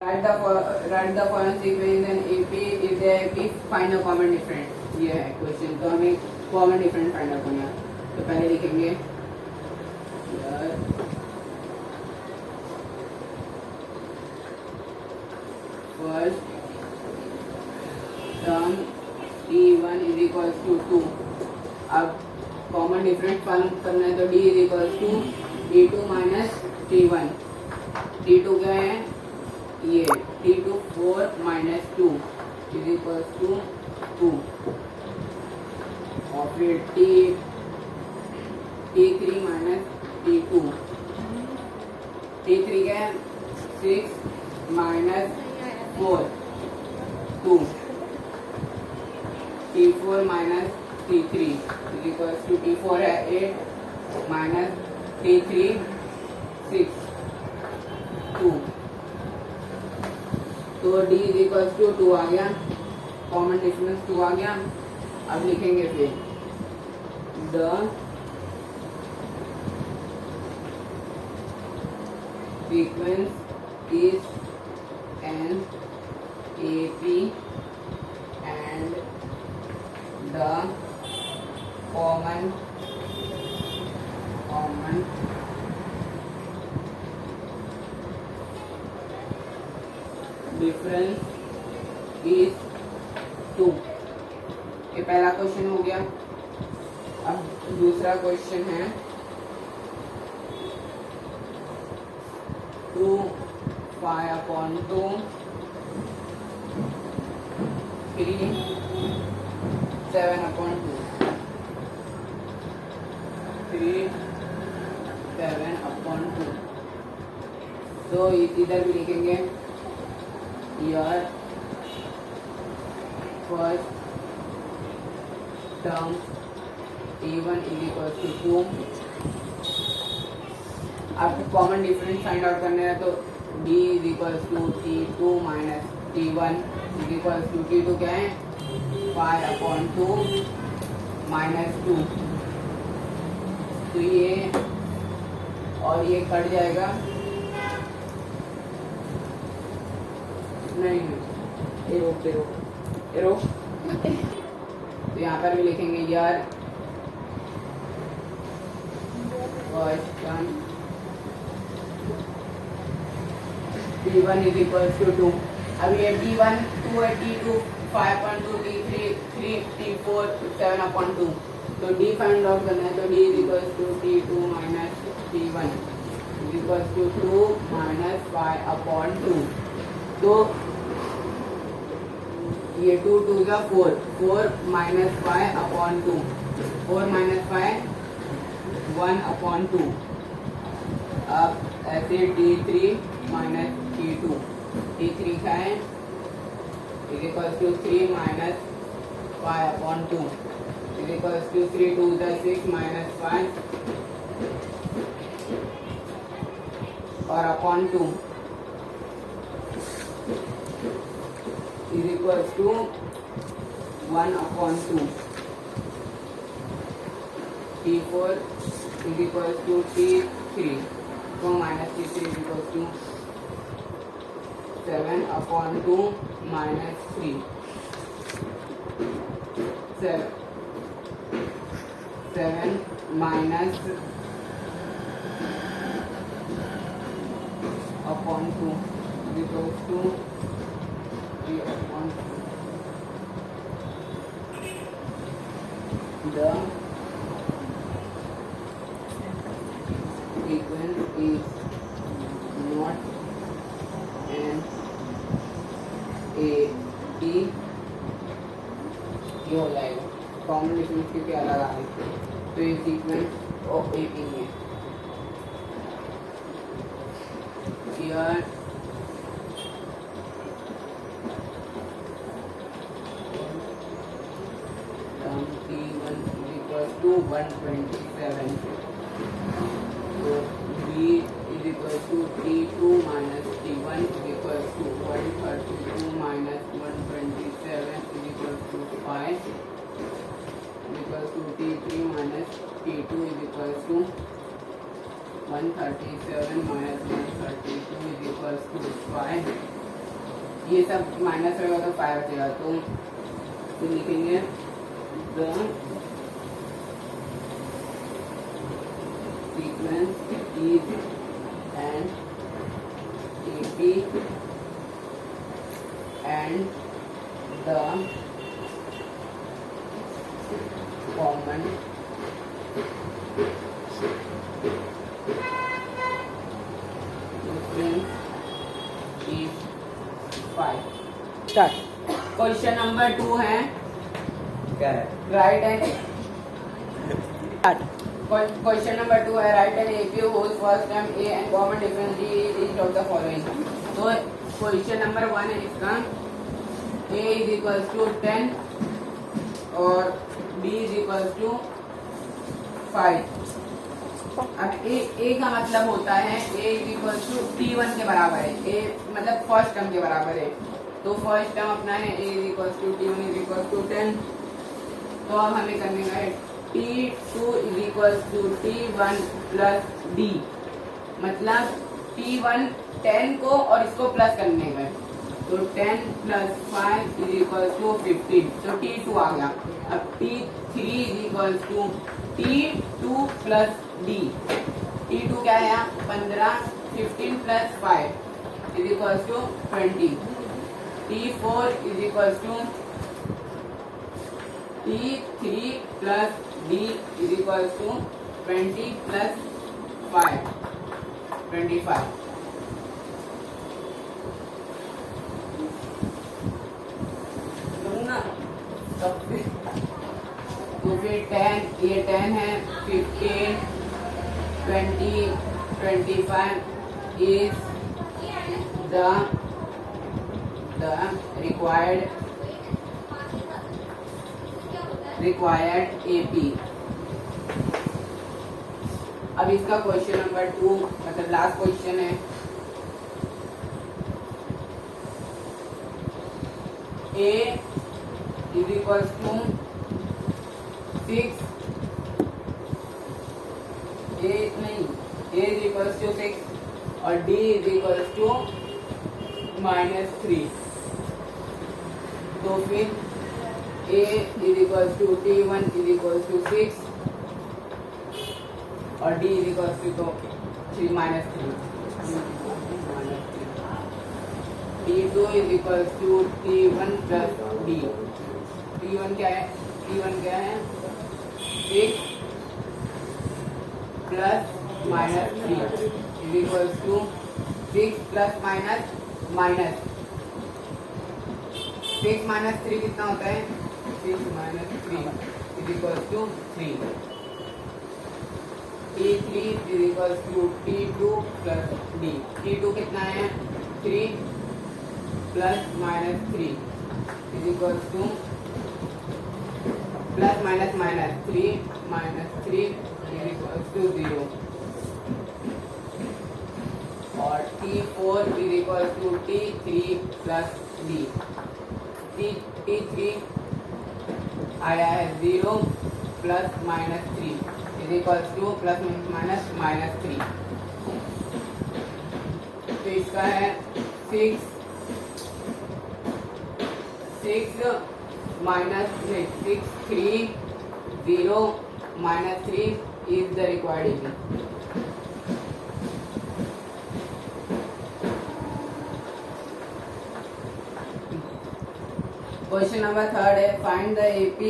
write the following sequence and if there AP find a common difference। ये है question, तो हमें common difference find out करना है। तो पहले लिखेंगे first term D1 is equal to 2। अब कॉमन डिफरेंस फाइंड करना है तो D is equal to D2 minus T1। T2 क्या है, ये T2 4 minus 2 is equal to 2। और फिर T3 माइनस T2। T3 क्या है 6 minus 4 2। T4 minus T3 is equal to T4 है 8 माइनस T3 6 2। तो D इज इक्वल टू 2 आ गया, कॉमन डिफरेंस 2 आ गया। अब लिखेंगे फिर the sequence is an AP and the common difference is 2। ये पहला क्वेश्चन हो गया। अब दूसरा क्वेश्चन है 2 पाई अपॉन 2 3 7 अपॉन 2 3 7 अपॉन 2। तो इधर भी लिखेंगे यार first term T1 is equal to 2। आपको कॉमन डिफरेंस फाइंड आउट करना है तो D is equal to T2 minus T1 is equal to T2 क्या है 5 अपॉन 2 माइनस 2। तो ये और ये कट जाएगा, नहीं ये रोक तो यहाँ पर भी लिखेंगे यार first term T1 is equal to 2। अब ये T1 2 है, T2 5.2 T3 3 T4 7 अपॉन 2। तो D फाइंड आउट करना है तो D is equal to T2 minus T1 is equal to 2 minus 5 upon 2। तो ये 2 2 का 4 4 माइनस 5 अपॉन 2 4 माइनस 5 1 अपॉन 2। अब ऐसे T3 माइनस T2 T3 का है is equal to 3 minus 5 upon 2 is equal to 3 2 6 minus 5 और upon 2 is equals to 1 upon 2। T4 is equals to T3 so minus T3 is equals to 7 upon 2 minus 3 7 minus upon 2 is equals to the sequence is not an AP। ये हो जाएगा common difference क्योंकि अलग आ रही है तो ये sequence of AP है। यार to 127 so B is equal to T2 minus T1 is equal to 132 minus 127 is equal to 5 is equal to T3 minus T2 is equal to 137 minus 132 is equal to 5 ये सब minus रहेगा तो 5 बचेगा, तो लिखेंगे the sequence is an AP and the common difference is 5. Start. Question number 2 है, क्या है? राइट एंड क्वेश्चन नंबर 2 है, right and AP whose first term A and common difference D is each of the following. तो question number 1 है इसका, A is equals to 10 और B is equals to 5. अब A का मतलब होता है A is equals to T1 के बराबर है, A मतलब फर्स्ट टर्म के बराबर है, तो फर्स्ट टर्म अपना है A is equals to T1 is equals to 10. तो अब हमें करने का है T2 is equals to T1 plus D, मतलब T1 10 को और इसको प्लस करने का, तो 10 plus 5 is equals to 15, तो T2 आ गया. अब T3 is equals to T2 plus D. T2 क्या है? 15, 15 plus 5 is equals to 20. T4 is equals to T3 plus D is equals to 20 plus 5, 25. तो फिर 10, ये 10 है, 15, 20, 25 is the required AP. अब इसका क्वेश्चन नंबर 2 मतलब लास्ट क्वेश्चन है, A is equals to 6, A is equals to 6 और D is equals to -3. तो फिर A is equals to T1 is equals to 6 और D is equals to 3 -3. T2 is equals to T1 plus D. T1 क्या है? T1 क्या है? 6 plus -3 is equals to 6 plus minus 6 minus 3 कितना होता है? 6 minus 3 is equals to 3. T3 is equals to T2 plus D. T2 कितना है? 3 plus -3 is equals to plus minus 3 minus 3 is equals to 0. और T4 is equals to T3 plus D. T3 आया है 0 plus -3 is equals to plus minus -3. तो इसका है 6 minus 6 3 0 minus 3 is the required AP. Question number 3 है, find the AP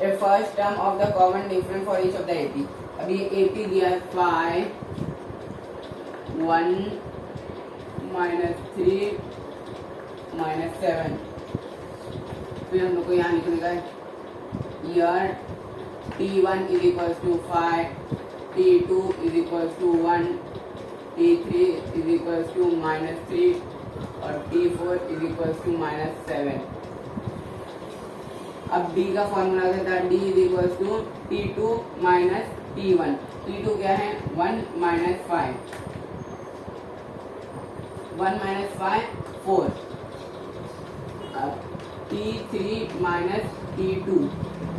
a first term of the common difference for each of the AP. अभी AP दिया है 5 1 -3 -7. फिर हम लोग को यहाँ लिखने का है here T1 is equals to 5, T2 is equals to 1, T3 is equals to -3 और T4 is equals to -7. अब D का फॉर्मूला क्या था? D is equals to T2 minus T1. T2 क्या है? 1 minus 5. 1 minus 5 4. अब T3 minus T2.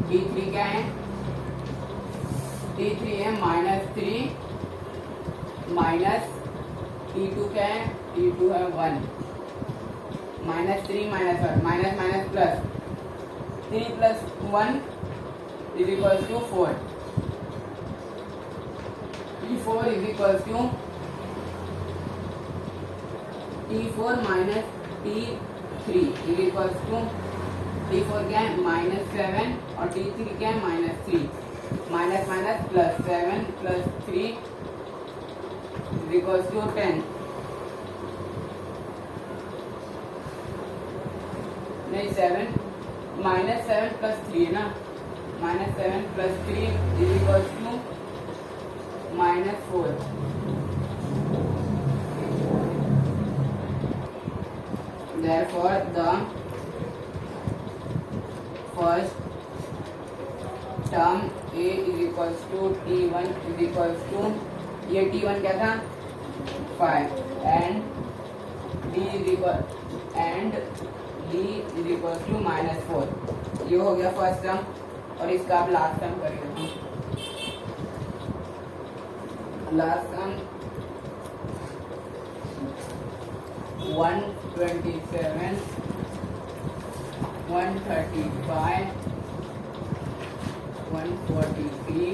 T3 क्या है? T3 है -3 माइनस T2 क्या है? T2 है 1. minus 3 minus 1 minus minus plus 3 plus 1 is equals to 4. T4 is equals to T4 minus T3 is equals to T4 क्या है minus 7 और T3 क्या है minus 3. Minus minus plus 7 plus 3 is equals to 10. नहीं 7 minus 7 plus 3 है ना, minus 7 plus 3 is equals to minus 4. Therefore, the first term A is equals to T1 is equals to ये T1 क्या था 5 and D is equals to minus 4. ये हो गया first term और इसका आप लास्ट टर्म करेंगे. Last term 127 135 143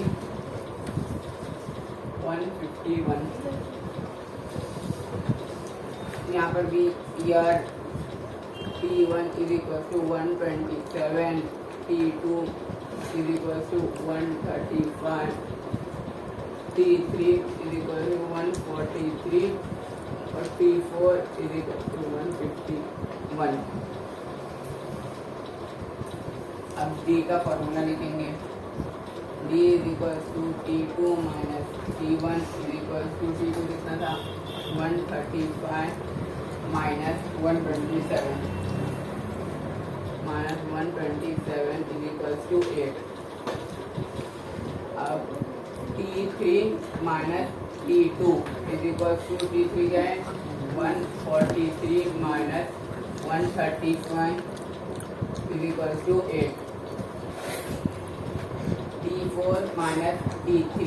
151. यहाँ पर भी year T1 is equal to 127, T2 is equal to 135, T3 is equal to 143 और T4 is equal to 151. अब D का फॉर्मूला लिखेंगे. D is equal to T2 minus T1 is equal to T2 कितना था 135 minus 127 minus 127 is equals to 8. अब T3 minus T2 is equals to T3 क्या है 143 minus 135 is equals to 8. T4 minus T3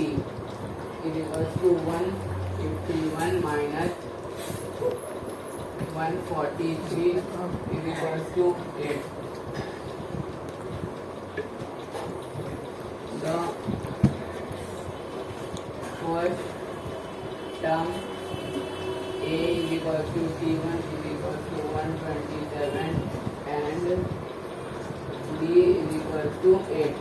is equals to 151 minus 143 is equals to 8. The first term A is equals to T1 is equals to 127 and B is equals to 8.